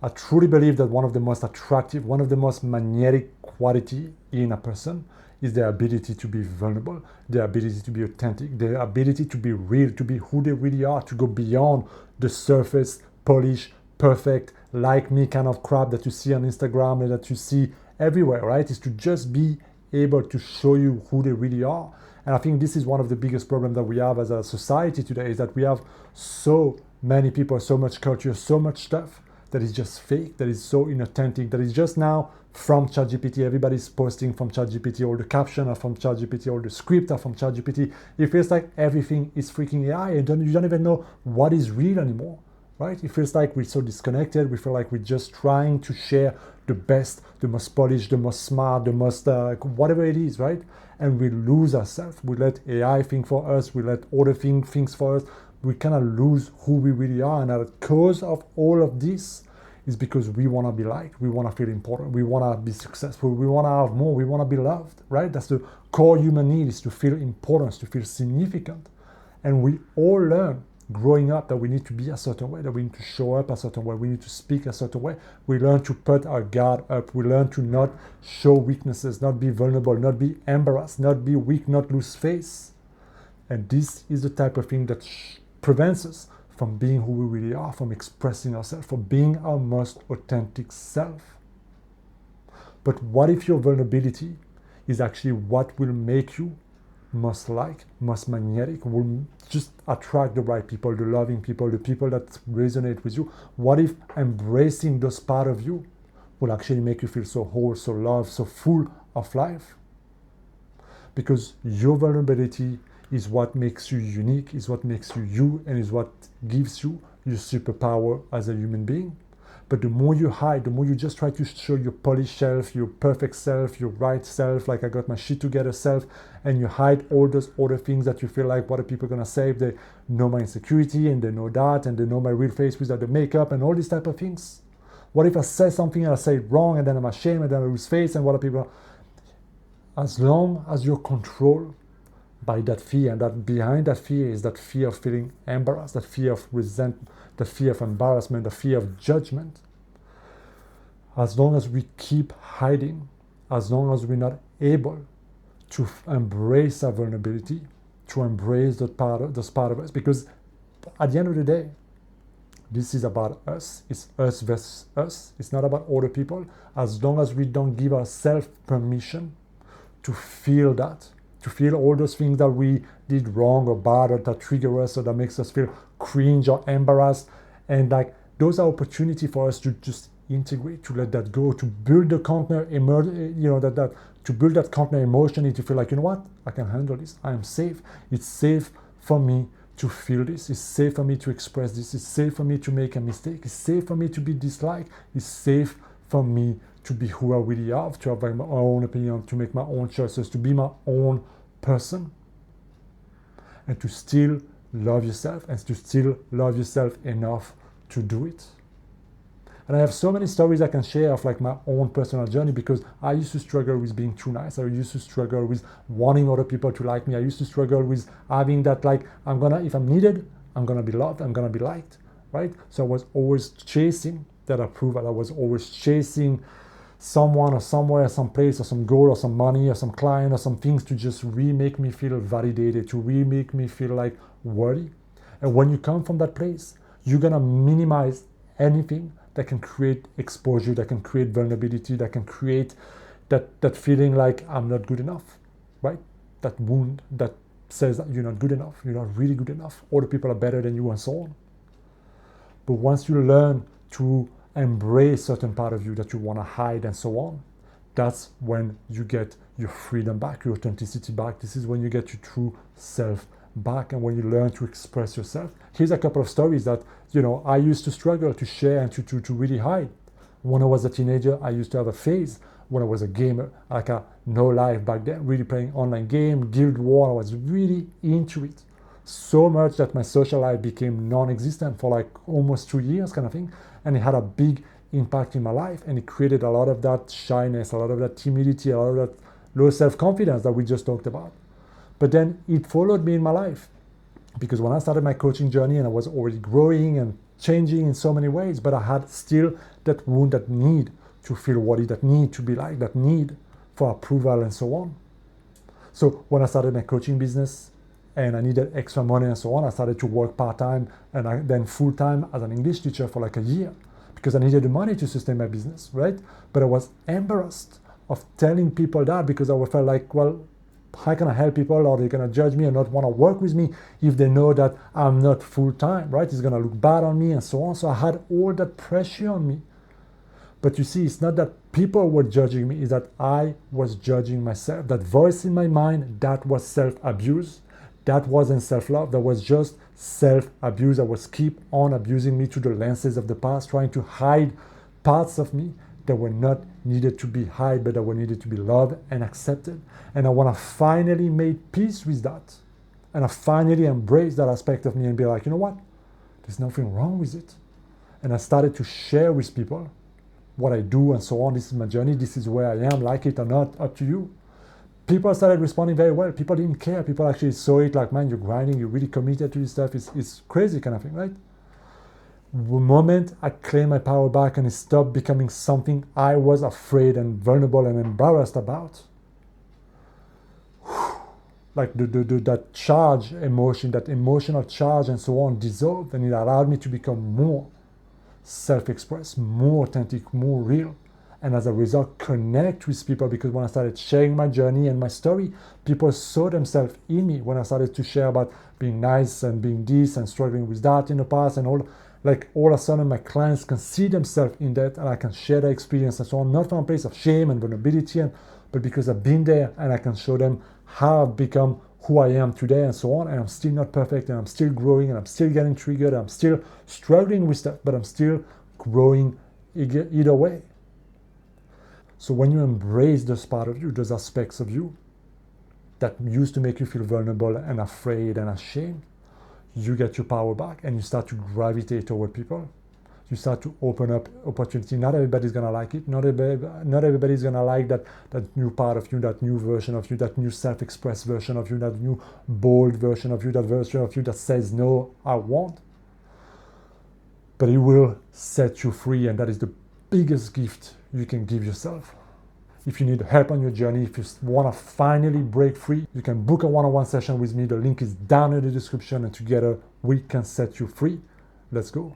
I truly believe that one of the most attractive, one of the most magnetic quality in a person is their ability to be vulnerable, their ability to be authentic, their ability to be real, to be who they really are, to go beyond the surface, polish, perfect, like me kind of crap that you see on Instagram and that you see everywhere, right? Is to just be able to show you who they really are. And I think this is one of the biggest problems that we have as a society today, is that we have so many people, so much culture, so much stuff that is just fake, that is so inauthentic, that is just now from ChatGPT. Everybody's posting from ChatGPT, all the caption are from ChatGPT, all the script are from ChatGPT. It feels like everything is freaking AI, and you don't even know what is real anymore, right? It feels like we're so disconnected. We feel like we're just trying to share the best, the most polished, the most smart, the most whatever it is, right? And we lose ourselves. We let AI think for us. We let other things for us. We kind of lose who we really are. And the cause of all of this is because we want to be liked. We want to feel important. We want to be successful. We want to have more. We want to be loved, right? That's the core human need, is to feel importance, to feel significant. And we all learn growing up that we need to be a certain way, that we need to show up a certain way, we need to speak a certain way. We learn to put our guard up. We learn to not show weaknesses, not be vulnerable, not be embarrassed, not be weak, not lose face. And this is the type of thing that prevents us from being who we really are, from expressing ourselves, from being our most authentic self. But what if your vulnerability is actually what will make you most most magnetic, will just attract the right people, the loving people, the people that resonate with you? What if embracing those part of you will actually make you feel so whole, so loved, so full of life? Because your vulnerability is what makes you unique, is what makes you you, and is what gives you your superpower as a human being. But the more you hide, the more you just try to show your polished self, your perfect self, your right self, like I got my shit together self, and you hide all those other things that you feel like, what are people gonna say if they know my insecurity, and they know that, and they know my real face without the makeup, and all these type of things? What if I say something and I say it wrong, and then I'm ashamed, and then I lose face, and what are people? As long as you're controlled by that fear, and that behind that fear is that fear of feeling embarrassed, that fear of resentment, the fear of embarrassment, the fear of judgment. As long as we keep hiding, as long as we're not able to embrace our vulnerability, to embrace those part of us, because at the end of the day, this is about us. It's us versus us. It's not about other people. As long as we don't give ourselves permission to feel that, to feel all those things that we did wrong or bad, or that trigger us, or that makes us feel cringe or embarrassed, and like those are opportunity for us to just integrate, to let that go, to build the container, to build that container emotionally, to feel like, you know what, I can handle this. I am safe. It's safe for me to feel this. It's safe for me to express this. It's safe for me to make a mistake. It's safe for me to be disliked. It's safe for me to be who I really are, to have my own opinion, to make my own choices, to be my own person, and to still love yourself, and to still love yourself enough to do it. And I have so many stories I can share of like my own personal journey, because I used to struggle with being too nice. I used to struggle with wanting other people to like me. I used to struggle with having that, like, if I'm needed, I'm gonna be loved, I'm gonna be liked, right? So I was always chasing that approval. I was always chasing someone or somewhere, some place or some goal or some money or some client or some things to just make me feel validated, to make me feel like worthy. And when you come from that place, you're gonna minimize anything that can create exposure, that can create vulnerability, that can create that feeling like I'm not good enough, right? That wound that says that you're not good enough, you're not really good enough, other people are better than you, and so on. But once you learn to embrace certain part of you that you want to hide and so on, that's when you get your freedom back, your authenticity back. This is when you get your true self back, and when you learn to express yourself. Here's a couple of stories that I used to struggle to share and to really hide. When I was a teenager, I used to have a phase when I was a gamer, like a no life back then, really playing online game, Guild War. I was really into it so much that my social life became non-existent for like almost 2 years kind of thing. And it had a big impact in my life, and it created a lot of that shyness, a lot of that timidity, a lot of that low self-confidence that we just talked about. But then it followed me in my life, because when I started my coaching journey and I was already growing and changing in so many ways, but I had still that wound, that need to feel worthy, that need to be liked, that need for approval and so on. So when I started my coaching business and I needed extra money and so on, I started to work part-time and then full-time as an English teacher for like a year because I needed the money to sustain my business, right? But I was embarrassed of telling people that because I felt like, well, how can I help people? Or they're going to judge me and not want to work with me if they know that I'm not full-time, right? It's going to look bad on me and so on. So I had all that pressure on me. But you see, it's not that people were judging me, it's that I was judging myself. That voice in my mind, that was self-abuse. That wasn't self-love, that was just self-abuse. I was keep on abusing me through the lenses of the past, trying to hide parts of me that were not needed to be hid, but that were needed to be loved and accepted. And I want to finally make peace with that. And I finally embrace that aspect of me and be like, you know what? There's nothing wrong with it. And I started to share with people what I do and so on. This is my journey. This is where I am. Like it or not, up to you. People started responding very well. People didn't care. People actually saw it like, man, you're grinding. You're really committed to this stuff. It's crazy kind of thing, right? The moment I claimed my power back and it stopped becoming something I was afraid and vulnerable and embarrassed about, like that charge emotion, that emotional charge and so on dissolved, and it allowed me to become more self-expressed, more authentic, more real, and as a result connect with people. Because when I started sharing my journey and my story, people saw themselves in me. When I started to share about being nice and being this and struggling with that in the past and all, like all of a sudden my clients can see themselves in that, and I can share their experience and so on, not from a place of shame and vulnerability, but because I've been there and I can show them how I've become who I am today and so on. And I'm still not perfect, and I'm still growing, and I'm still getting triggered, and I'm still struggling with stuff, but I'm still growing either way. So when you embrace those parts of you, those aspects of you that used to make you feel vulnerable and afraid and ashamed, you get your power back and you start to gravitate toward people. You start to open up opportunity. Not everybody's gonna like it. Not everybody's gonna like that new part of you, that new version of you, that new self-expressed version of you, that new bold version of you, that version of you that says, no, I won't. But it will set you free, and that is the biggest gift you can give yourself. If you need help on your journey, if you want to finally break free, you can book a one-on-one session with me. The link is down in the description, and together we can set you free. Let's go.